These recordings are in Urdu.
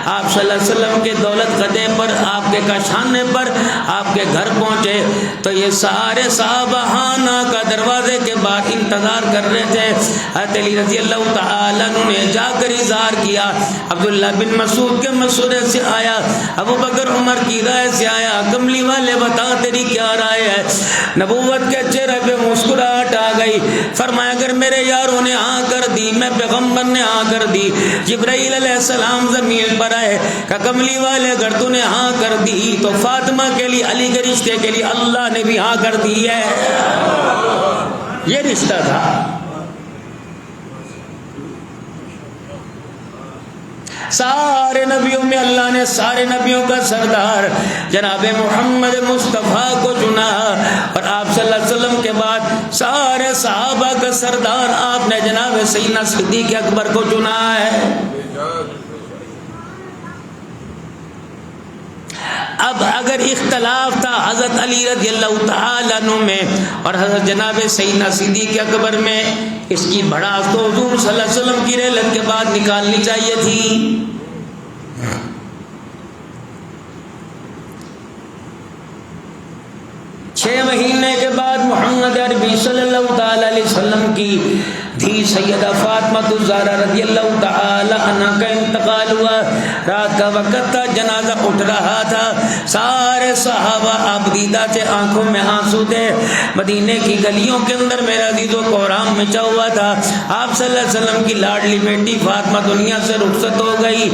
آپ صلی اللہ علیہ وسلم کے دولت قدے پر، آپ کے کاشانے پر، آپ کے گھر پہنچے تو یہ سارے صحابہ خانہ کا دروازے کے بعد انتظار کر رہے تھے. حضرت علی رضی اللہ تعالیٰ عنہ نے جا کر اظہار کیا. عبداللہ بن مسعود کے مشورے سے آیا، ابو بکر عمر کی رائے سے آیا. کملی والے بتا تیری کیا رائے ہے؟ نبوت کے چہرے پہ مسکراہٹ آ گئی. فرمایا اگر میرے یاروں نے ہاں کر دی، میں پیغمبر نے ہاں کر دی، جبرائیل علیہ السلام زمین پر آئے کہ کملی والے اگر تو نے ہاں کر دی تو فاطمہ کے لیے، علی کے رشتے کے لیے اللہ نے بھی ہاں کر دی ہے. یہ رشتہ تھا. سارے نبیوں میں اللہ نے سارے نبیوں کا سردار جناب محمد مصطفیٰ کو چنا، اور آپ صلی اللہ علیہ وسلم کے بعد سارے صحابہ کا سردار آپ نے جناب سیدنا صدیق اکبر کو چنا ہے. اب اگر اختلاف تھا حضرت علی رضی اللہ تعالیٰ عنہ میں اور حضرت جناب سیدنا صدیق اکبر میں، اس کی بڑاس تو حضور صلی اللہ علیہ وسلم کی رحلت کے بعد نکالنی چاہیے تھی. 6 مہینے کے بعد محمد عربی صلی اللہ تعالی علیہ وسلم کی دھی سیدہ فاطمہ الزہرا رضی اللہ تعالی عنہا کا انتقال ہوا. رات کا وقت تھا، جنازہ اٹھ رہا تھا. سارے صحابہ آبدیدہ سے آنکھوں میں آنسو تھے. مدینے کی گلیوں کے اندر میرا عزیز و کوہرام مچا ہوا تھا. آپ صلی اللہ علیہ وسلم کی لاڈلی بیٹی فاطمہ دنیا سے رخصت ہو گئی.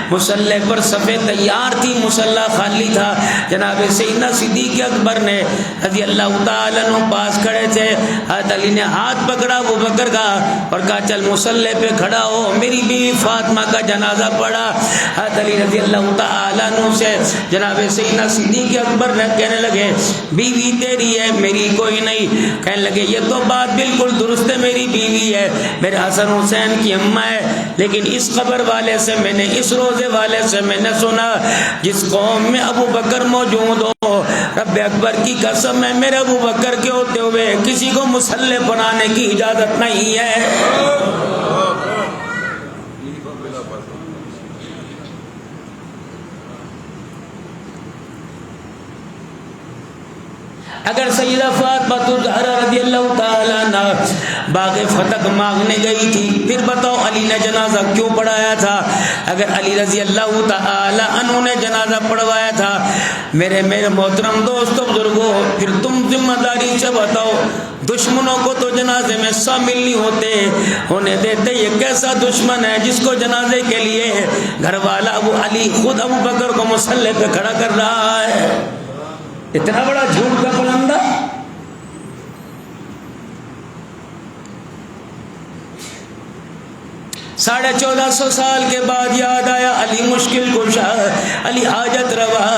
مصلی پر صفیں تیار تھی، مصلی خالی تھا. جناب سیدنا صدیق اکبر نے رضی اللہ تعالیٰ عنہ پاس کھڑے تھے. حضرت علی نے ہاتھ پکڑا ابو بکر کا اور کہا چل مصلی پہ کھڑا ہو، میری بیوی فاطمہ کا جنازہ پڑھا. حضرت علی رضی اللہ تعالیٰ عنہ سے جناب سیدنا صدیق اکبر نے کہنے لگے بیوی تیری ہے میری کوئی نہیں. کہنے لگے یہ تو بات بالکل درست ہے، میری بیوی ہے، میرے حسن حسین کی اماں ہے، لیکن اس قبر والے سے میں نے، اس روزے والے سے میں نے سنا جس قوم میں ابو بکر موجود ہو، رب اکبر کی قسم ہے میرے ابو بکر کے ہوتے ہوئے کسی کو مصلی بنانے کی اجازت نہیں ہے. اگر سیدہ فاطمہ الزہرا رضی اللہ تعالیٰ عنہ باغ فتح مانگنے گئی تھی، پھر بتاؤ علی نے جنازہ کیوں پڑھایا تھا؟ اگر علی رضی اللہ تعالیٰ عنہ نے جنازہ پڑھوایا تھا، میرے محترم دوستوں بزرگوں، پھر تم ذمہ داری سے بتاؤ دشمنوں کو تو جنازے میں شامل نہیں ہونے دیتے. یہ کیسا دشمن ہے جس کو جنازے کے لیے گھر والا ابو علی خود ابو بکر کو مصلی پہ کھڑا کر رہا ہے؟ اتنا بڑا جھوٹ کا پلندہ. ساڑھے 1400 سال کے بعد یاد آیا علی مشکل کشا، علی حاجت روا،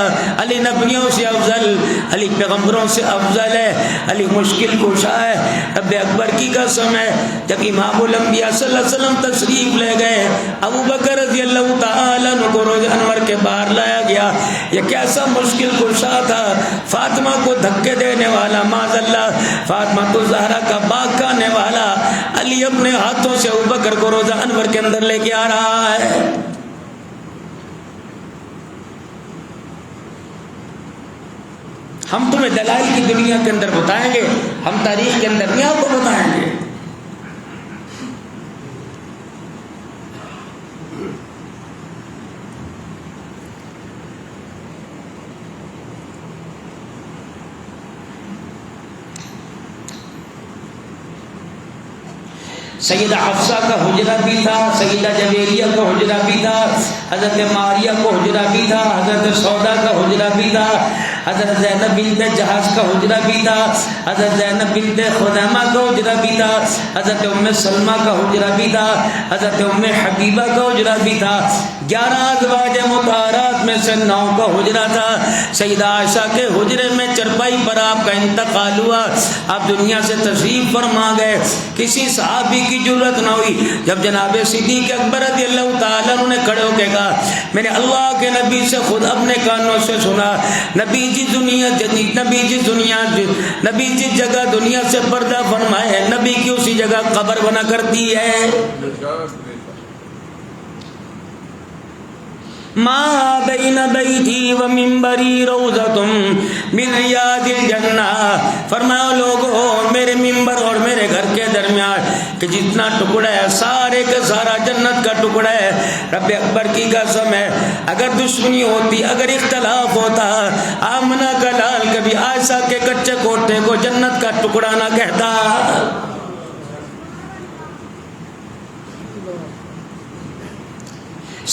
علی نبیوں سے افضل، علی پیغمبروں سے افضل ہے، علی مشکل کشا ہے. رب اکبر کی قسم ہے جب امام الانبیاء صلی اللہ علیہ وسلم تشریف لے گئے، ابو بکر رضی اللہ تعالیٰ عنہ کو روضہ انور کے باہر لایا گیا. یہ کیسا مشکل کشا تھا، فاطمہ کو دھکے دینے والا، معاذ اللہ فاطمہ الزہرا کا باغ کھانے والا علی اپنے ہاتھوں سے ابو بکر کو روضہ انور کے اندر لے کے آ رہا ہے. ہم تمہیں دلائل کی دنیا کے اندر بتائیں گے، ہم تاریخ کے اندر نہیں آپ کو بتائیں گے. سیدہ حفصہ کا حجرہ بھی تھا، سیدہ جویریہ کا حجرہ بھی تھا، حضرت ماریہ کا حجرہ بھی تھا، حضرت سودا کا حجرہ بھی تھا، حضرت زینب بنت جہاز کا حجرہ بھی تھا، حضرت زینب بنت خزیمہ کا حجرہ بھی تھا، حضرت ام سلمہ کا حجرہ بھی تھا، حضرت ام حبیبہ کا حجرہ بھی تھا. 11 ازواج مطہرات میں سے 9 کا حجرہ تھا. سیدہ عائشہ کے حجرے میں چرپائی پر آپ کا انتقال ہوا، آپ دنیا سے تشریف فرما گئے. کسی صحابی کی جرت نہ ہوئی جب جناب صدیق اکبر رضی اللہ تعالیٰ عنہ نے کھڑے ہو کے کہا میں نے اللہ کے نبی سے خود اپنے کانوں سے سنا، نبی جس جگہ دنیا سے پردہ فرمائے ہے، نبی کی اسی جگہ قبر بنا کرتی ہے. ما بین بیتی و منبری روضۃ من ریاض الجنہ، فرمایا لوگوں میرے منبر اور میرے گھر کے درمیان کہ جتنا ٹکڑا ہے سارے کا سارا جنت کا ٹکڑا ہے۔ رب اکبر کی قسم ہے اگر دشمنی ہوتی، اگر اختلاف ہوتا، آمنہ کا لال کبھی عائشہ کے کچے کوٹھے کو جنت کا ٹکڑا نہ کہتا۔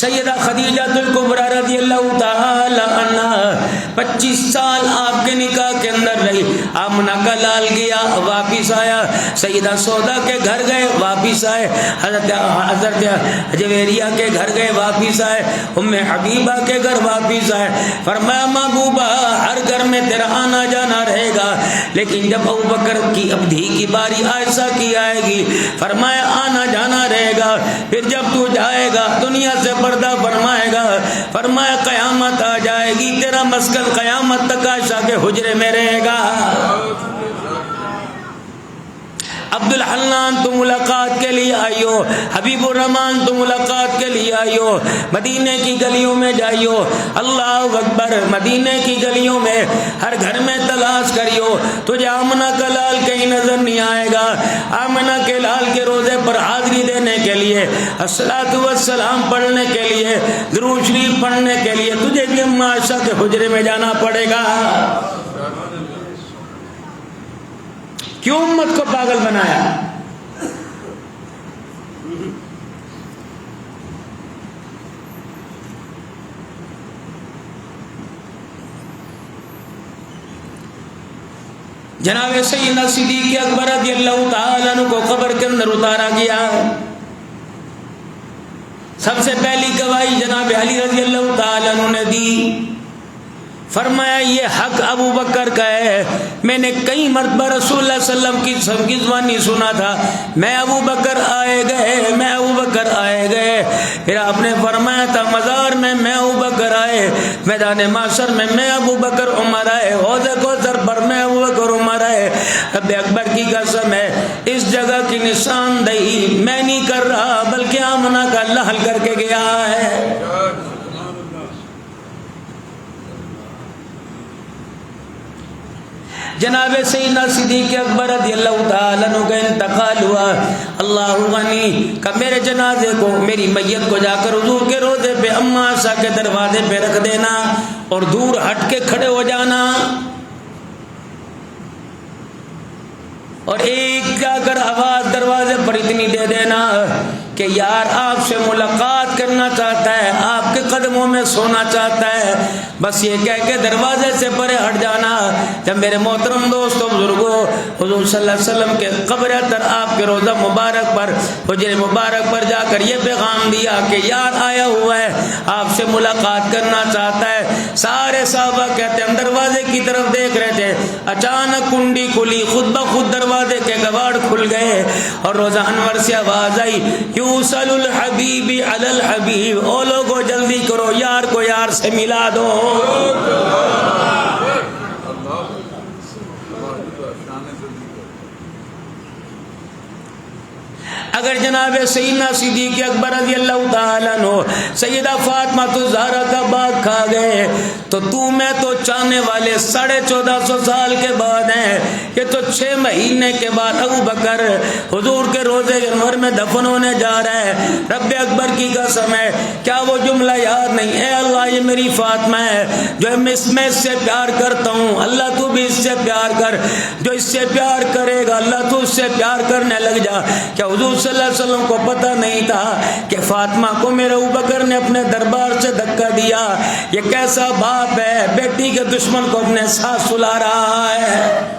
سیدہ خدیجہ الکبریٰ رضی اللہ تعالی عنہ 25 سال آپ کے نکاح کے اندر رہی۔ آمنہ کا لال گیا واپس آیا، سیدہ سودا کے گھر گئے واپس آئے، حضرت جویریہ کے گھر گئے واپس آئے، ام حبیبہ کے گھر واپس آئے۔ فرمایا محبوبہ ہر گھر میں تیرا آنا جانا رہے گا، لیکن جب ابوبکر کی ابدھی کی باری عائشہ کی آئے گی، فرمایا آنا جانا رہے گا، پھر جب تو جائے گا دنیا سے پردہ فرمائے گا، فرمایا قیامت آ جائے گی، تیرا مسکن قیامت تک عائشہ کے حجرے میں رہے گا۔ عبد الحنان تو ملاقات کے لیے آئی ہو، حبیب الرحمان تو ملاقات کے لیے آئی ہو، مدینے کی گلیوں میں جائیو، اللہ اکبر، مدینے کی گلیوں میں ہر گھر میں تلاش کریو، تجھے آمنہ کا لال کہیں نظر نہیں آئے گا۔ آمنہ کے لال کے روزے پر حاضری دینے کے لیے، الصلاۃ والسلام پڑھنے کے لیے، درود شریف پڑھنے کے لیے تجھے بھی اما عائشہ کے حجرے میں جانا پڑے گا۔ کیوں امت کو پاگل بنایا؟ جناب سیدنا صدیق اکبر رضی اللہ تعالیٰ عنہ کو قبر کے اندر اتارا گیا۔ سب سے پہلی گواہی جناب علی رضی اللہ تعالیٰ عنہ نے دی، فرمایا یہ حق ابو بکر کا ہے۔ میں نے کئی مرتبہ رسول اللہ صلی اللہ علیہ وسلم کی زبانی سنا تھا، میں ابو بکر آئے گئے، میں ابو بکر آئے گئے، پھر آپ نے فرمایا تھا مزار میں ابو بکر آئے، میدان معاشر میں ابو بکر عمر آئے، حوض کوثر پر میں ابو بکر عمر آئے۔ رب اکبر کی قسم ہے اس جگہ کی نشاندہی میں نہیں کر رہا بلکہ آمنہ کا لال کر کے گیا ہے۔ جناب سیدنا صدیق اکبر رضی اللہ تعالیٰ عنہ کا انتقال ہوا، اللہ غنی کا میرے جنازے کو، میری میت کو جا کر حضور کے روضے پہ اما عائشہ کے دروازے پہ رکھ دینا اور دور ہٹ کے کھڑے ہو جانا، اور ایک جا کر آواز دروازے پر اتنی دے دینا کہ یار آپ سے ملاقات کرنا چاہتا ہے، آپ کے قدموں میں سونا چاہتا ہے، بس یہ کہہ کے دروازے سے پرے ہٹ جانا۔ جب میرے محترم دوستوں بزرگوں حضور صلی اللہ علیہ وسلم کے قبر اطہر آپ کے روضہ مبارک پر، حجر مبارک پر جا کر یہ پیغام دیا کہ یار آیا ہوا ہے آپ سے ملاقات کرنا چاہتا ہے، سارے صحابہ کہتے ہیں دروازے کی طرف دیکھ رہے تھے، اچانک کنڈی کھلی، خود بخود دروازے کے کباڑ کھل گئے اور روضہ انور سے آواز آئی یوصل الحبیب علی الحبیب، او لوگو جلدی کرو یار کو یار سے ملا دو۔ اگر جناب سیدنا صدیق اکبر رضی اللہ تعالیٰ عنہ سیدہ فاطمہ الزہرا کا باغ کھا گئے تو میں تو چاہنے والے 1450 سال کے بعد ہیں، یہ تو 6 مہینے کے بعد ابو بکر حضور کے روضے انور میں دفن ہونے جا رہا ہے۔ رب اکبر کی قسم ہے کیا وہ جملہ یاد نہیں؟ اے اللہ یہ میری فاطمہ ہے جو میں اس سے پیار کرتا ہوں، اللہ تو بھی اس سے پیار کر، جو اس سے پیار کرے گا اللہ تو اس سے پیار کرنے لگ جا۔ کیا حضور صلی اللہ علیہ وسلم کو پتہ نہیں تھا کہ فاطمہ کو میرے ابو بکر نے اپنے دربار سے دھکا دیا؟ یہ کیسا باپ ہے بیٹی کے دشمن کو اپنے ساتھ سلا رہا ہے۔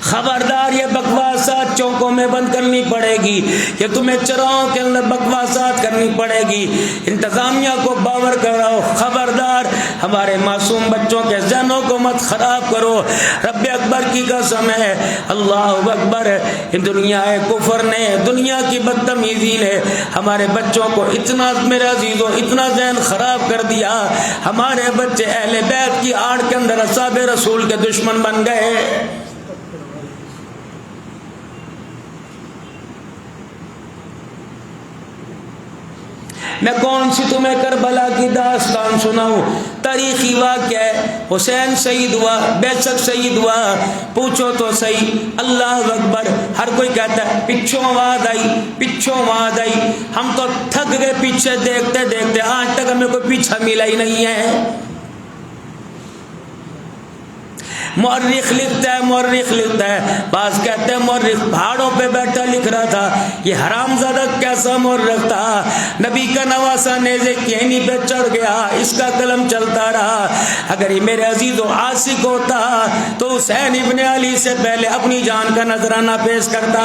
خبردار یہ بکواسات چوکوں میں بند کرنی پڑے گی، یہ تمہیں چراہوں کے اندر بکواسات کرنی پڑے گی، انتظامیہ کو باور کراؤ، خبردار ہمارے معصوم بچوں کے ذہنوں کو مت خراب کرو۔ رب اکبر کی قسم ہے اللہ اکبر، دنیا کفر نے، دنیا کی بدتمیزی نے ہمارے بچوں کو اتنا میرے عزیزوں اتنا ذہن خراب کر دیا، ہمارے بچے اہل بیت کی آڑ کے اندر اصحاب رسول کے دشمن بن گئے۔ میں کون سی تمہیں کربلا کی داستان سناؤں؟ تاریخی واقعہ ہے، حسین شہید ہوا، بیشک شہید ہوا، پوچھو تو صحیح، اللہ اکبر، ہر کوئی کہتا ہے پچھوں آواز آئی، پچھوں آواز آئی، ہم تو تھک گئے پیچھے دیکھتے دیکھتے، آج تک ہمیں کوئی پیچھا ملا ہی نہیں ہے۔ مورخ لکھتا ہے، بعض کہتے ہیں مورخ پہاڑوں پہ بیٹھا لکھ رہا تھا، یہ حرام زادہ کیسا مورخ تھا، نبی کا نواسا نیزے کہنی پہ چڑھ گیا، اس کا قلم چلتا رہا، اگر یہ میرے عزیز و عاشق ہوتا تو حسین ابن علی سے پہلے اپنی جان کا نذرانہ پیش کرتا۔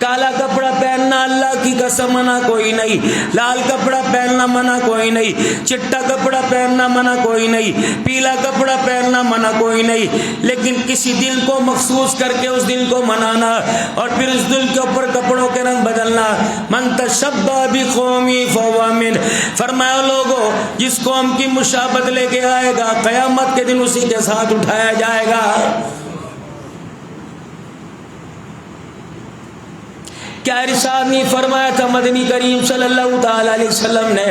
کالا کپڑا پہننا اللہ کی قسم منع کوئی نہیں، لال کپڑا پہننا منع کوئی نہیں، چٹا کپڑا پہننا منع کوئی نہیں، پیلا کپڑا پہننا منع کوئی نہیں، لیکن کسی دل کو مخصوص کر کے اس دل کو منانا اور پھر اس دل کے اوپر کپڑوں کے رنگ بدلنا۔ من تشبہ بقومی فہو منہ، فرمایا لوگوں جس قوم کی مشابہت لے کے آئے گا قیامت کے دن اسی کے ساتھ اٹھایا جائے گا۔ کیا ارشاد نہیں فرمایا تھا مدنی کریم صلی اللہ تعالی علیہ وسلم نے؟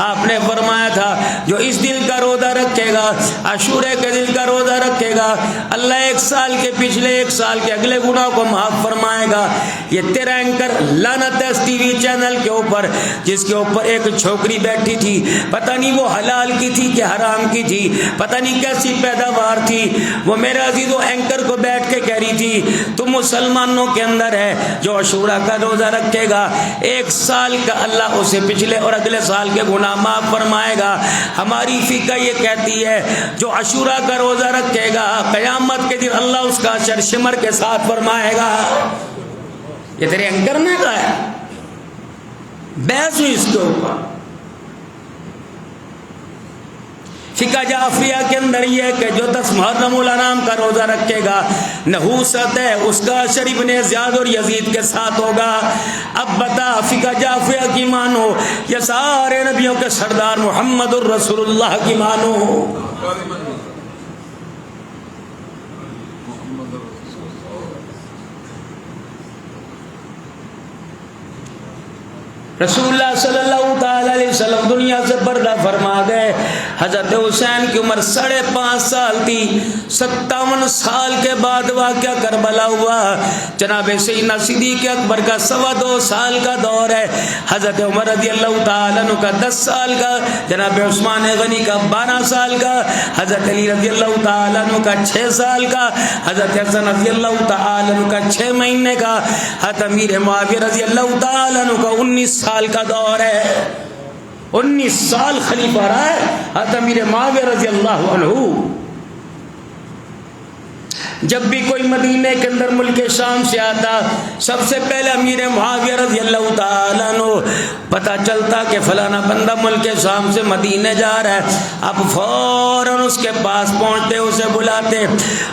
آپ نے فرمایا تھا جو اس دل کا روزہ رکھے گا، عاشورے کے دل کا روزہ رکھے گا، اللہ 1 سال کے پچھلے 1 سال کے اگلے گناہ کو معاف فرمائے گا۔ یہ تیرا اینکر لعنت ہے اس ٹی وی چینل کے اوپر، جس کے اوپر ایک چھوکری بیٹھی تھی، پتہ نہیں وہ حلال کی تھی کہ حرام کی تھی، پتہ نہیں کیسی پیداوار تھی، وہ میرا عزیز و اینکر کو بیٹھ کے کہہ رہی تھی تم مسلمانوں کے اندر ہے جو عاشورہ کا روزہ رکھے گا 1 سال کا اللہ اسے پچھلے اور اگلے سال کے گناہ معاف فرمائے گا۔ ہماری فقہ یہ کہتی ہے جو عاشورہ کا روزہ رکھے گا قیامت کے دن اللہ اس کا شرشمر کے ساتھ فرمائے گا۔ یہ تیرے اینکر نے کہا ہے، بحث ہوئی اس کے اوپر۔ فقہ جعفریہ کے اندر یہ ہے کہ جو 10 محرم الانام کا روزہ رکھے گا نحوست ہے اس کا اشر ابن زیاد اور یزید کے ساتھ ہوگا۔ اب بتا فقہ جعفریہ کی مانو یا سارے نبیوں کے سردار محمد الرسول اللہ کی مانو؟ رسول اللہ صلی اللہ تعالی علیہ وسلم دنیا سے پردہ فرما گئے۔ حضرت حسین کی عمر 5.5 سال تھی۔ 57 سال کے بعد واقعہ کربلا ہوا۔ جناب سیدنا صدیق اکبر کا 2.25 سال کا دور ہے، حضرت عمر رضی اللہ تعالیٰ عنہ کا 10 سال کا، جناب عثمان غنی کا 12 سال کا، حضرت علی رضی اللہ تعالیٰ عنہ کا 6 سال کا، حضرت حسن رضی اللہ تعالیٰ عنہ کا 6 مہینے کا، حضرت امیر معاویہ رضی اللہ تعالیٰ عنہ کا 19 سال کا دور ہے۔ 19 سال خلیفہ رہا ہے حضرت امیر معاویہ رضی اللہ عنہ۔ جب بھی کوئی مدینے کے اندر ملک شام سے آتا سب سے پہلے امیر معاویہ رضی اللہ تعالیٰ عنہ پتہ چلتا کہ فلانا بندہ ملک شام سے مدینے جا رہا ہے، اب فوراً اس کے پاس پہنچتے اسے بلاتے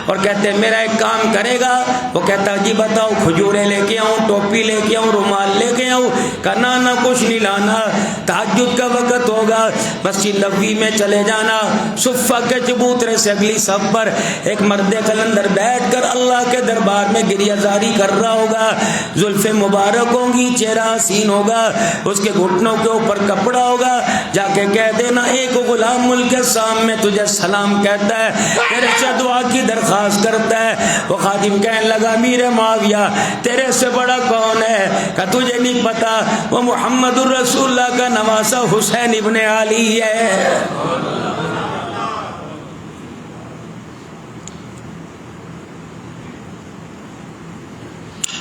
اور کہتے میرا ایک کام کرے گا؟ وہ کہتا جی بتاؤ، کھجورے لے کے آؤں، ٹوپی لے کے آؤں، رومال لے کے آؤں؟ کہنا نہ کچھ نہیں لانا، تہجد کا وقت ہوگا، مسجد نبوی میں چلے جانا، صفہ کے چبوترے سے اگلی صف پر ایک مرد قلندر بیٹھ کر اللہ کے دربار میں گریہ زاری کر رہا ہوگا، زلفیں مبارک ہوں گی، چہرہ حسین ہوگا، اس کے گھٹنوں کے اوپر کپڑا ہوگا، جا کے کہہ دینا ایک غلام ملک شام میں تجھے سلام کہتا ہے، تیرے سے دعا کی درخواست کرتا ہے۔ وہ خادم کہنے لگا امیر معاویہ تیرے سے بڑا کون ہے؟ کہ تجھے نہیں پتا وہ محمد الرسول اللہ کا نواسا حسین ابن علی ہے۔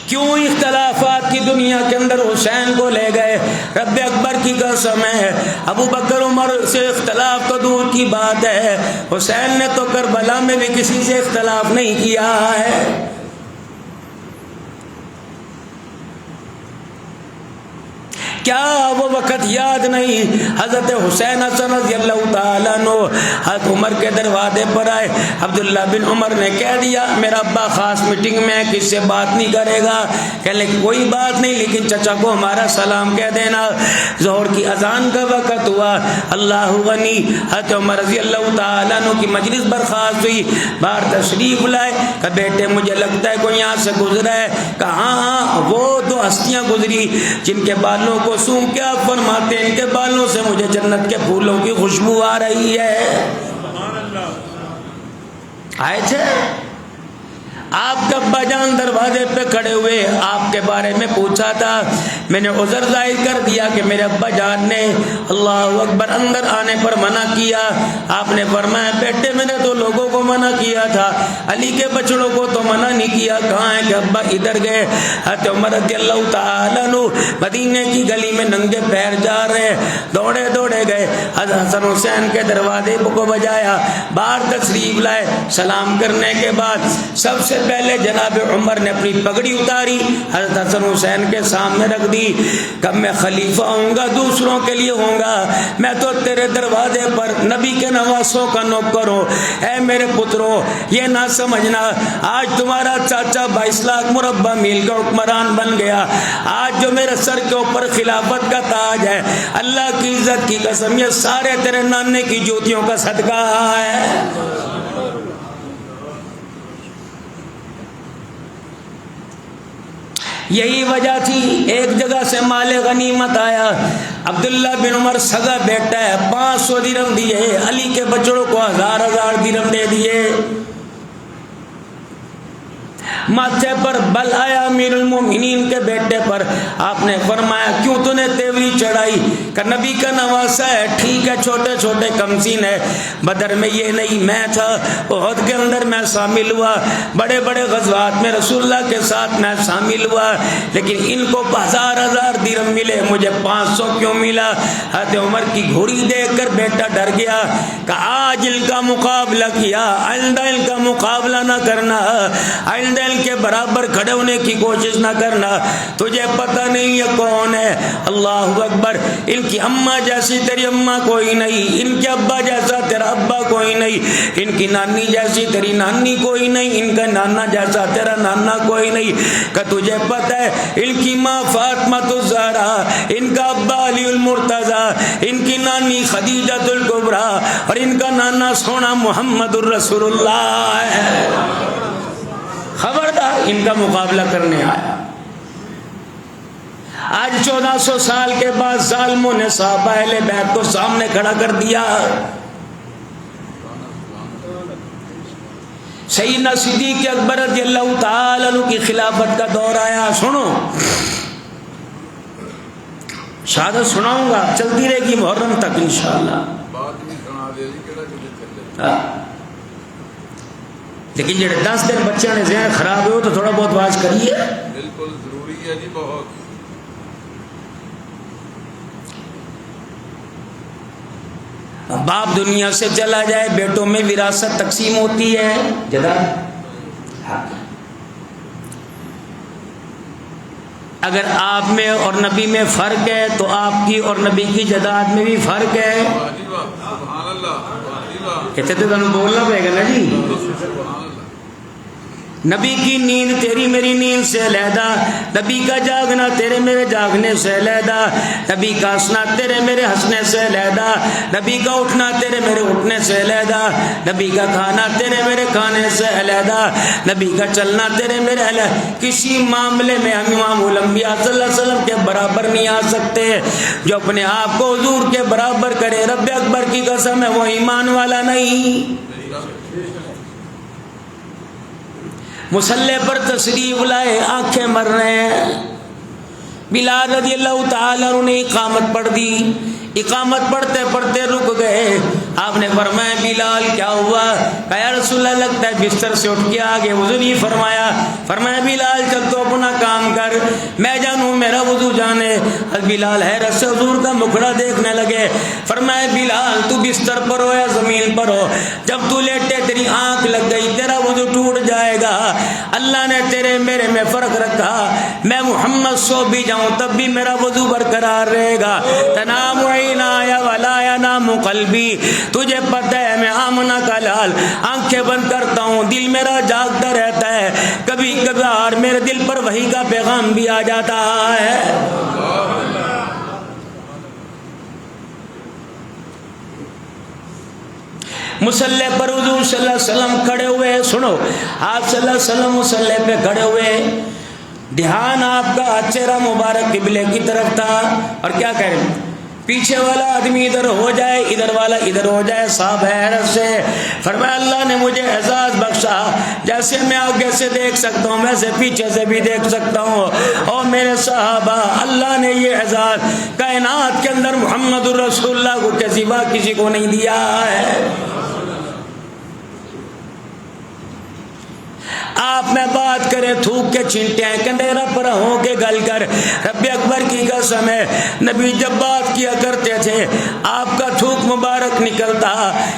کیوں اختلافات کی دنیا کے اندر حسین کو لے گئے؟ رب اکبر کی قسم ہے، ابو بکر عمر سے اختلاف تو دور کی بات ہے، حسین نے تو کربلا میں بھی کسی سے اختلاف نہیں کیا ہے۔ کیا وہ وقت یاد نہیں؟ حضرت حسین حسن رضی اللہ تعالیٰ عنہ حضرت عمر کے دروازے پر آئے. عبداللہ بن عمر نے کہہ دیا میرا ابا خاص میٹنگ میں کس سے بات نہیں کرے گا. کہنے لگے کوئی بات نہیں لیکن چچا کو ہمارا سلام کہہ دینا. ظہر کی اذان کا وقت ہوا. اللہ غنی. حضرت عمر رضی اللہ تعالیٰ عنہ کی مجلس برخاست ہوئی. باہر تشریف لائے. کہ بیٹے مجھے لگتا ہے کوئی یہاں سے گزرا ہے. کہا ہاں وہ دو ہستیاں گزری جن کے بالوں کو سونگھ کے آپ فرماتے ہیں ان کے بالوں سے مجھے جنت کے پھولوں کی خوشبو آ رہی ہے. آئے تھے آپ کا ابا جان دروازے پہ کھڑے ہوئے آپ کے بارے میں پوچھا تھا. میں نے عذر ظاہر کر دیا کہ میرے ابا جان نے اللہ اکبر اندر آنے پر منع کیا. آپ نے فرمایا بیٹے میں نے تو لوگوں کو منع کیا تھا, علی کے بچڑوں کو تو منع نہیں کیا. کہاں ہے کہ ابا ادھر گئے. حضرت عمر رضی اللہ تعالیٰ عنہ مدینے کی گلی میں ننگے پیر جا رہے دوڑے دوڑے گئے. حضرت حسن حسین کے دروازے کو بجایا. باہر تشریف لائے. سلام کرنے کے بعد سب سے پہلے جناب عمر نے اپنی پگڑی اتاری حضرت حسن حسین کے سامنے رکھ دی. کب میں خلیفہ ہوں گا دوسروں کے لیے ہوں گا, میں تو تیرے دروازے پر نبی کے نواسوں کا نوکر ہوں. اے میرے پترو یہ نہ سمجھنا آج تمہارا چاچا 22 لاکھ مربع میل کا حکمران بن گیا. آج جو میرے سر کے اوپر خلافت کا تاج ہے اللہ کی عزت کی قسم یہ سارے تیرے نانے کی جوتیوں کا صدقہ ہے. یہی وجہ تھی ایک جگہ سے مال غنیمت آیا. عبداللہ بن عمر سگا بیٹا ہے 500 درہم دیے. علی کے بچڑوں کو 1000 درہم دے دیے. ماتھے پر بل آیا امیر المومنین کے بیٹے پر. آپ نے فرمایا کیوں تو نے تیوری چڑھائی؟ کہ نبی کا نواسا ہے. ٹھیک ہے چھوٹے چھوٹے کمسین ہے. بدر میں یہ نہیں میں تھا, احد کے اندر میں شامل ہوا, بڑے بڑے غزوات میں رسول اللہ کے ساتھ میں شامل ہوا, لیکن ان کو 1000 درہم ملے مجھے 500 کیوں ملا؟ حضرت عمر کی گھوڑی دیکھ کر بیٹا ڈر گیا کہ آج ان کا مقابلہ کیا آئندہ ان کا مقابلہ نہ کرنا, آئندہ کے برابر کھڑے ہونے کی کوشش نہ کرنا. تجھے پتہ نہیں یہ کون ہے. اللہ اکبر. ان کی اماں جیسی تیری اماں کوئی نہیں, ان کے ابا جیسا تیرا ابا کوئی نہیں, ان کی نانی جیسی تیری نانی کوئی نہیں, ان کا نانا جیسا تیرا نانا کوئی نہیں. کہ تجھے پتہ ہے ان کی ماں فاطمہ الزہرا, ان کا ابا علی المرتضی, ان کی نانی خدیجہ الکبریٰ اور ان کا نانا سونا محمد الرسول اللہ ہے. خبردار ان کا مقابلہ کرنے آیا. آج 1400 سال کے بعد ظالموں نے صحابہ اہل بیت کو سامنے کھڑا کر دیا. سیدنا صدیق اکبر رضی اللہ تعالی عنہ کی خلافت کا دور آیا. سنو شہادت سناؤں گا چلتی رہے گی محرم تک انشاءاللہ. لیکن جڑے 10 دن بچے نے ذہن خراب ہو تو تھوڑا بہت واز کریے. بالکل ضروری ہے جی. بہت باپ دنیا سے چلا جائے بیٹوں میں وراثت تقسیم ہوتی ہے جداد. اگر آپ میں اور نبی میں فرق ہے تو آپ کی اور نبی کی جداد میں بھی فرق ہے. سبحان اللہ. کہتے تو تمہیں بولنا پڑے گا نا جی. نبی کی نیند تیری میری نیند سے علیحدہ, نبی کا جاگنا تیرے میرے جاگنے سے علیحدہ, نبی کا ہنسنا تیرے میرے ہنسنے سے علیحدہ, نبی کا اٹھنا تیرے میرے اٹھنے سے علیحدہ, نبی کا کھانا تیرے میرے کھانے سے علیحدہ, نبی کا چلنا تیرے میرے علیحدہ. کسی معاملے میں ہم امام الانبیاء صلی اللہ علیہ وسلم کے برابر نہیں آ سکتے. جو اپنے آپ کو حضور کے برابر کرے رب اکبر کی قسم ہے وہ ایمان والا نہیں. مسلح پر تشریف لائے آنکھیں مر رہے ہیں. بلال رضی اللہ تعالیٰ عنہ نے اقامت پڑھ دی. اقامت پڑھتے پڑھتے رک گئے. آپ نے فرمایا بلال کیا ہوا؟ کہا یا رسول اللہ لگتا ہے بستر سے اٹھ کے آگے وضو نہیں فرمایا. فرمایا بلال چل تو اپنا کام کر. کر میں جانوں میرا وضو جانے۔ بلال حیرت سے حضور کا مکھڑا دیکھنے لگے۔ فرمائے بلال تو بستر پر ہو یا زمین پر ہو، جب تو لیٹے تیری آنکھ لگ گئی تیرا وضو ٹوٹ جائے گا۔ اللہ نے تیرے میرے میں فرق رکھا، میں محمد سو بھی جاؤں تب بھی میرا وضو برقرار رہے گا۔ تنام عینایا ولا ینام قلبی، تجھے پتہ ہے میں آمنہ کا لال آنکھیں بند کرتا ہوں دل میرا جاگتا رہتا ہے، کبھی کبھار میرے دل پر وحی کا پیغام بھی آ جاتا ہے۔ مصلی پر حضور صلی اللہ علیہ وسلم کھڑے ہوئے، سنو آپ صلی اللہ علیہ وسلم مصلی پہ کھڑے ہوئے، دھیان آپ کا چہرہ مبارک قبلے کی طرف تھا، اور کیا کہہ رہے ہیں پیچھے والا آدمی ادھر ہو جائے ادھر والا ادھر ہو جائے۔ صاحب حیرت سے فرمایا اللہ نے مجھے اعزاز بخشا، جیسے میں آگے سے دیکھ سکتا ہوں ویسے پیچھے سے بھی دیکھ سکتا ہوں، اور میرے صحابہ اللہ نے یہ اعزاز کائنات کے اندر محمد الرسول اللہ کو کے سوا کسی کو نہیں دیا ہے۔ آپ میں بات کرے تھوک کے چھینٹے ہیں کنڈیرا پر ہو کے گل کر، رب اکبر کی قسم ہے نبی جب بات کیا کرتے تھے آپ کا تھوک مبارک نکلتا،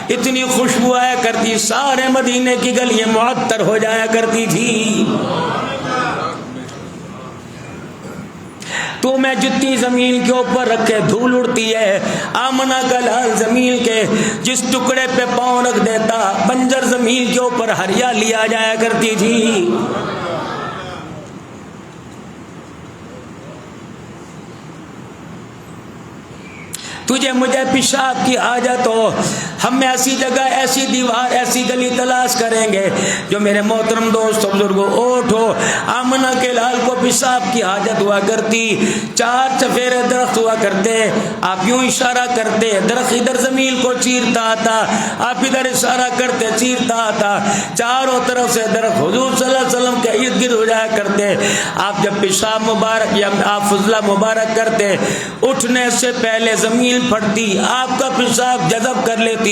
اتنی خوشبو آیا کرتی سارے مدینے کی گلیاں معطر ہو جایا کرتی تھی۔ تو میں جتنی زمین کے اوپر رکھے دھول اڑتی ہے، آمنہ کا لال زمین کے جس ٹکڑے پہ پاؤں رکھ دیتا بنجر زمین کے اوپر ہریالی آ جایا کرتی تھی۔ تجھے مجھے پیشاب کی حاجت ہو، ہم ایسی جگہ ایسی دیوار ایسی گلی تلاش کریں گے جو میرے محترم دوست بزرگوں اوٹ ہو۔ آمنہ کے لال کو پیشاب کی حاجت ہوا کرتی، 4 چفیرے درخت ہوا کرتے، آپ یوں اشارہ کرتے درخت ادھر زمین کو چیرتا آتا، آپ ادھر اشارہ کرتے چیرتا آتا، چاروں طرف سے درخت حضور صلی اللہ علیہ وسلم کے ارد گرد ہو جایا کرتے۔ آپ جب پیشاب مبارک یا آپ فضلہ مبارک کرتے اٹھنے سے پہلے زمین پھٹتی، آپ کا پیشاب جذب کر لیتی۔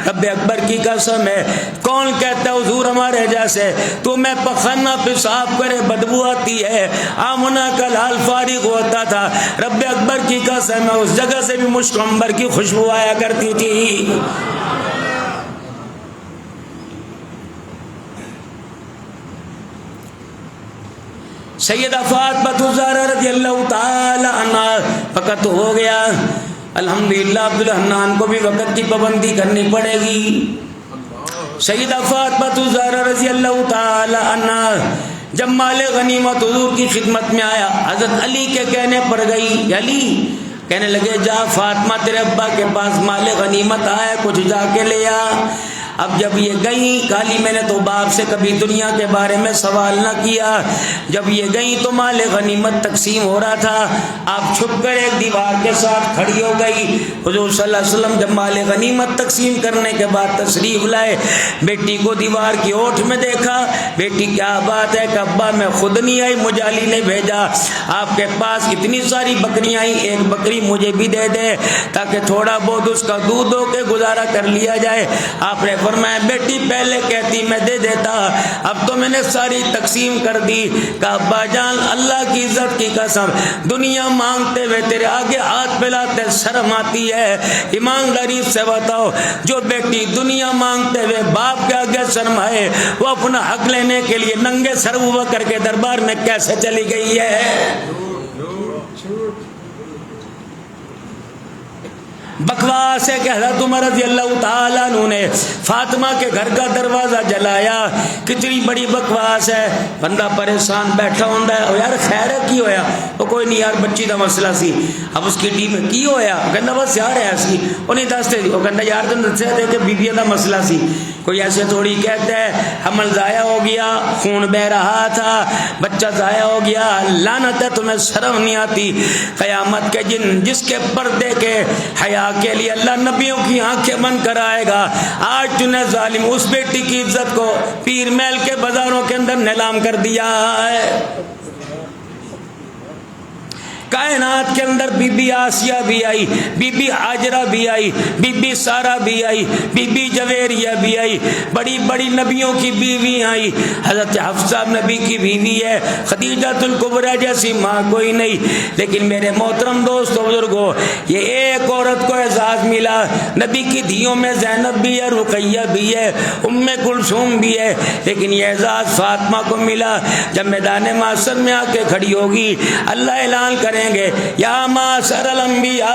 رب اکبر کی قسم ہے کون کہتا ہے حضور ہمارے جیسے تو میں پخانہ پیشاب کرے بدبو آتی ہے، آمنہ کا لال فارغ ہوتا تھا، رب اکبر کی قسم ہے اس جگہ سے بھی مشک عنبر کی خوشبو آیا کرتی تھی۔ سیدہ فاطمہ الزہرا رضی اللہ تعالی عنہا وقت ہو گیا، الحمدللہ عبد الحنان کو بھی وقت کی پابندی کرنی پڑے گی۔ سیدہ فاطمہ الزہرا رضی اللہ تعالی عنہا جب مال غنیمت حضور کی خدمت میں آیا، حضرت علی کے کہنے پر گئی، علی کہنے لگے جا فاطمہ تیرے ابا کے پاس مال غنیمت آیا کچھ جا کے لے آ۔ اب جب یہ گئیں کالی میں نے تو باپ سے کبھی دنیا کے بارے میں سوال نہ کیا، جب یہ گئیں تو مال غنیمت تقسیم ہو رہا تھا، آپ چھپ کر ایک دیوار کے ساتھ کھڑی ہو گئی۔ حضور صلی اللہ علیہ وسلم جب مال غنیمت تقسیم کرنے کے بعد تشریف لائے، بیٹی کو دیوار کی اوٹ میں دیکھا، بیٹی کیا بات ہے کہ ابا میں خود نہیں آئی مجھے علی نے بھیجا، آپ کے پاس اتنی ساری بکریاں آئی ایک بکری مجھے بھی دے دے تاکہ تھوڑا بہت اس کا دودھ ہو کے گزارا کر لیا جائے۔ آپ نے فرمایا بیٹی پہلے کہتی میں دے دیتا، اب تو میں نے ساری تقسیم کر دی۔ کہا ابا جان اللہ کی عزت کی قسم دنیا مانگتے ہوئے تیرے آگے ہاتھ پھیلاتے شرم آتی ہے، ایمانداری سے بتاؤ جو بیٹی دنیا مانگتے ہوئے باپ کے آگے شرمائے وہ اپنا حق لینے کے لیے ننگے سر ہوا کر کے دربار میں کیسے چلی گئی ہے؟ بکواس ہے کہ حضرت عمر رضی اللہ تعالیٰ عنہ نے فاطمہ کے گھر کا دروازہ جلایا، کتنی بڑی بکواس ہے۔ بندہ پریشان بیٹھا ہوتا ہے یار خیر ہے کی ہویا، وہ کوئی نہیں یار بچی دا مسئلہ سی، اب اس کی ٹیم میں کی ہویا، وہ کہنا بس یار ایسی وہ نہیں دستے، وہ کہنا یار تم دسے دے کہ بیبیاں دا مسئلہ سی، کوئی ایسے تھوڑی کہتا ہے حمل ضائع ہو گیا خون بہ رہا تھا بچہ ضائع ہو گیا، لعنت ہے تمہیں شرم نہیں آتی۔ قیامت کے دن جس کے پردے کے حیا کے لیے اللہ نبیوں کی آنکھیں بند کرائے گا، آج تو نے ظالم اس بیٹی کی عزت کو پیر محل کے بازاروں کے اندر نیلام کر دیا ہے۔ کائنات کے اندر بی بی آسیہ بھی آئی، بی بی ہاجرہ بھی آئی، بی بی سارہ بھی آئی، بی بی جویریہ بھی آئی، بڑی بڑی نبیوں کی بیوی آئی۔ حضرت حفصہ نبی کی بیوی ہے، خدیجۃ الکبریٰ جیسی ماں کوئی نہیں۔ لیکن میرے محترم دوستو بزرگوں، یہ ایک عورت کو اعزاز ملا، نبی کی دھیوں میں زینب بھی ہے، رقیہ بھی ہے، ام کلثوم بھی ہے، لیکن یہ اعزاز فاطمہ کو ملا۔ جب میدان محشر میں آ کے کھڑی ہوگی، اللہ اعلان کریں گے یا معاشر الانبیاء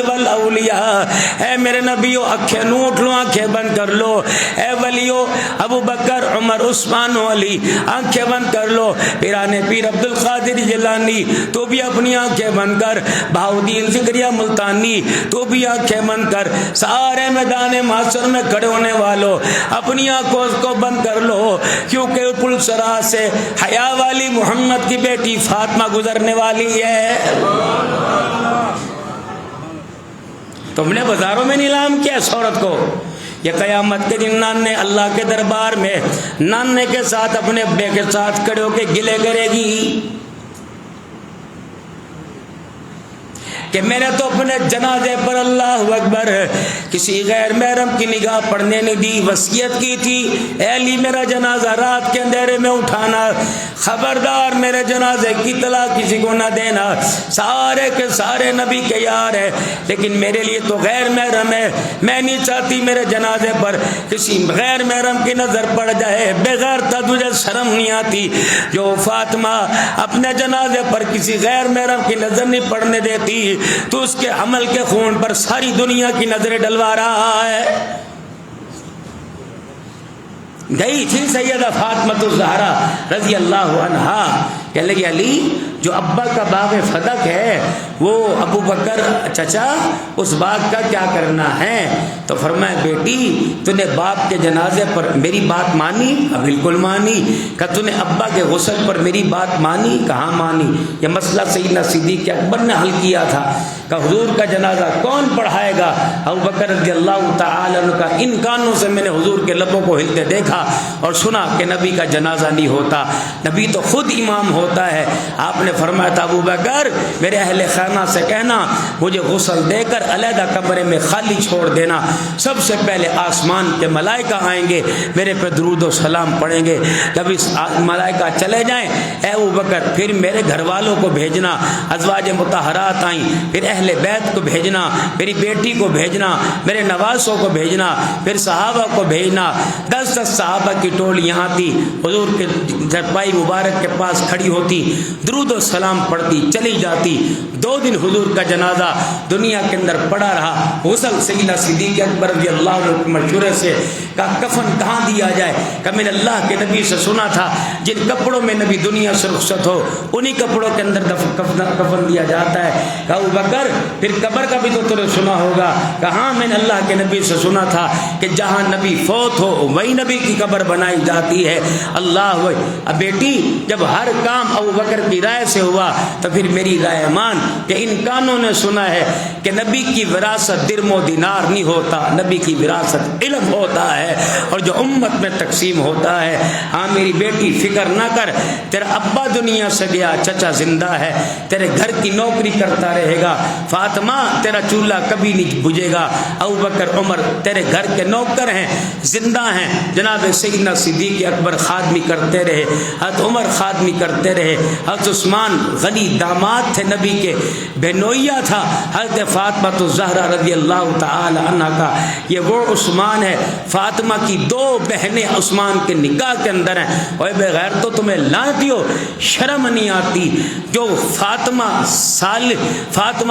والاولیاء، اے میرے نبیوں آنکھیں نوٹ لو، آنکھیں بند کر لو، اے ولیو ابو بکر عمر عثمان و علی آنکھیں بند کر لو، پیرانے پیر عبد القادر جیلانی تو بھی اپنی آنکھیں بند کر، بہاؤدین زکریا ملتانی تو بھی آنکھیں بند کر، سارے میدان محشر میں کھڑے ہونے والوں اپنی آنکھوں کو بند کر لو، کیونکہ پلسرا سے حیا والی محمد کی بیٹی فاطمہ گزرنے والی ہے۔ تم نے بازاروں میں نیلام کیا اس عورت کو، یہ قیامت کے دن نانے اللہ کے دربار میں نانے کے ساتھ اپنے ابے کے ساتھ کھڑے ہو کے گلے کرے گی کہ میں نے تو اپنے جنازے پر اللہ اکبر کسی غیر محرم کی نگاہ پڑنے نہیں دی، وصیت کی تھی اے علی میرا جنازہ رات کے اندھیرے میں اٹھانا، خبردار میرے جنازے کی اطلاع کسی کو نہ دینا، سارے کے سارے نبی کے یار ہیں لیکن میرے لیے تو غیر محرم ہے، میں نہیں چاہتی میرے جنازے پر کسی غیر محرم کی نظر پڑ جائے، بغیر تجھے شرم نہیں آتی جو فاطمہ اپنے جنازے پر کسی غیر محرم کی نظر نہیں پڑنے دیتی، تو اس کے حمل کے خون پر ساری دنیا کی نظریں ڈلوا رہا ہے۔ گئی تھی سیدہ فاطمہ الزہرا رضی اللہ عنہا، کہ لگی علی جو ابا کا باغ فتق ہے وہ ابو بکر چچا اس باغ کا کیا کرنا ہے؟ تو فرمایا بیٹی تو نے باپ کے جنازے پر میری بات مانی؟ بالکل مانی۔ کہ تو نے ابا کے غسل پر میری بات مانی؟ کہاں مانی؟ یہ مسئلہ سیدنا صدیق اکبر نے حل کیا تھا کہ حضور کا جنازہ کون پڑھائے گا؟ ابو بکر رضی اللہ تعالی عنہ کا ان کانوں سے میں نے حضور کے لبوں کو ہلتے دیکھا اور سنا کہ نبی کا جنازہ نہیں ہوتا، نبی تو خود امام ہوتا ہے۔ آپ نے فرمایا تھا ابو بکر میرے اہل خانہ سے کہنا مجھے غسل دے کر علیحدہ کمرے میں خالی چھوڑ دینا، سب سے پہلے آسمان کے ملائکہ آئیں گے میرے پہ درود و سلام پڑھیں گے، جب اس ملائکہ چلے جائیں اے ابو بکر پھر میرے گھر والوں کو بھیجنا، ازواج مطہرات آئیں، پھر اہل بیت کو بھیجنا، میری بیٹی کو بھیجنا، میرے نواسوں کو بھیجنا، پھر صحابہ کو بھیجنا، 10 صحابہ کی ٹولی یہاں تھی، حضور کے چرپائی مبارک کے پاس کھڑی ہوتی، درود و سلام پڑھتی چلی جاتی۔ 2 دن حضور کا جنازہ دنیا کے اندر پڑا رہا۔ غسل سیدنا صدیق اکبر رضی اللہ عنہ کے مشورے سے کہ کفن کہاں دیا جائے، کہ میں نے اللہ کے نبی سے سنا تھا جن کپڑوں میں نبی دنیا سے رخصت ہو انہی کپڑوں کے اندر کفن دیا جاتا ہے۔ کہ ابو بکر پھر قبر کا بھی تو نے سنا ہوگا، کہ ہاں میں نے اللہ کے نبی سے سنا تھا کہ جہاں نبی فوت ہو وہی نبی کی قبر بنائی جاتی ہے۔ اللہ اب بیٹی جب ہر کام ابو بکر کی رائے سے ہوا تو پھر میری رائے مان کہ ان کانوں نے سنا ہے کہ نبی کی وراثت درم و دینار نہیں ہوتا، نبی کی وراثت علم ہوتا ہے اور جو امت میں تقسیم ہوتا ہے۔ ہاں میری بیٹی فکر نہ کر، تیرا ابا دنیا سے گیا، چچا زندہ ہے، تیرے گھر کی نوکری کرتا رہے گا، فاطمہ تیرا چولہا کبھی نہیں بجھے گا، ابو بکر عمر تیرے گھر کے نوکر ہیں، زندہ ہیں، جناب سیدنا صدیق اکبر خادمی کرتے رہے، حضرت عمر خادمی کرتے رہے، حضرت عثمان غنی داماد تھے نبی کے، بہنویا تھا حضرت فاطمہ الزہرا رضی اللہ تعالی عنہ کا، یہ وہ عثمان ہے، فاطمہ کی 2 بہنیں عثمان کے نکاح کے اندر ہیں۔ اور بغیر تو تمہیں لعنتی ہو، شرم نہیں آتی جو فاطمہ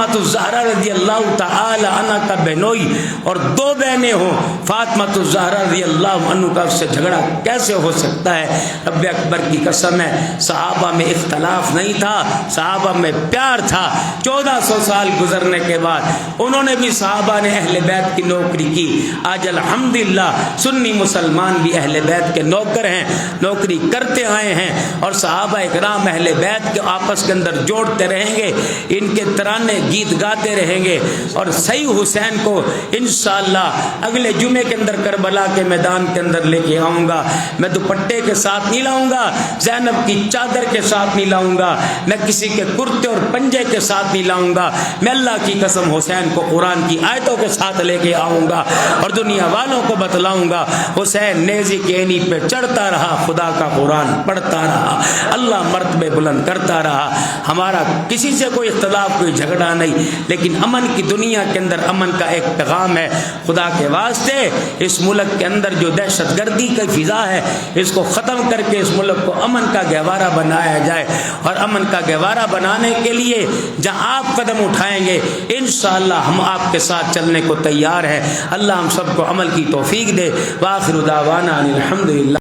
الزہرا رضی اللہ تعالی عنہ کا بہنوئی اور 2 بہنیں ہوں، فاطمہ الزہرا رضی اللہ عنہ کا اس سے جھگڑا کیسے ہو سکتا ہے؟ رب اکبر کی قسم ہے صحابہ میں اختلاف نہیں تھا، صحابہ میں پیار تھا۔ 1400 سال گزرنے کے بعد انہوں نے بھی صحابہ نے اہل بیت کی نوکری کی، آج الحمدللہ سنی مسلمان بھی اہل بیت کے نوکر ہیں، نوکری کرتے آئے ہیں، اور صحابہ اکرام اہل بیت کے آپس کے اندر جوڑتے رہیں گے، ان کے ترانے گیت گاتے رہیں گے، اور صحیح حسین کو انشاءاللہ اگلے جمعے کے اندر کربلا کے میدان کے اندر لے کے آؤں گا۔ میں دوپٹے کے ساتھ نہیں لاؤں گا، زینب کی چادر کے ساتھ نہیں لاؤں گا، میں کسی کے کرتے اور پنجے کے ساتھ نہیں لاؤں گا، میں اللہ کی قسم حسین کو قرآن کی آیتوں کے ساتھ لے کے آؤں گا اور دنیا والوں کو بتلاؤں گا حسین نیزی کی اینی پہ چڑھتا رہا، خدا کا قرآن پڑھتا رہا، اللہ مرتبے بلند کرتا رہا۔ ہمارا کسی سے کوئی اختلاف، کوئی جھگڑا نہیں، لیکن امن کی دنیا کے اندر امن کا ایک پیغام ہے۔ خدا کے واسطے اس ملک کے اندر جو دہشت گردی کی فضا ہے اس کو ختم کر کے اس ملک کو امن کا گہوارہ بنایا جائے، اور امن کا گہوارہ بنانے کے لیے جہاں آپ قدم اٹھائیں گے انشاءاللہ ہم آپ کے ساتھ چلنے کو تیار ہیں۔ اللہ ہم سب کو عمل کی توفیق دے۔ وآخر دعوانا الحمدللہ۔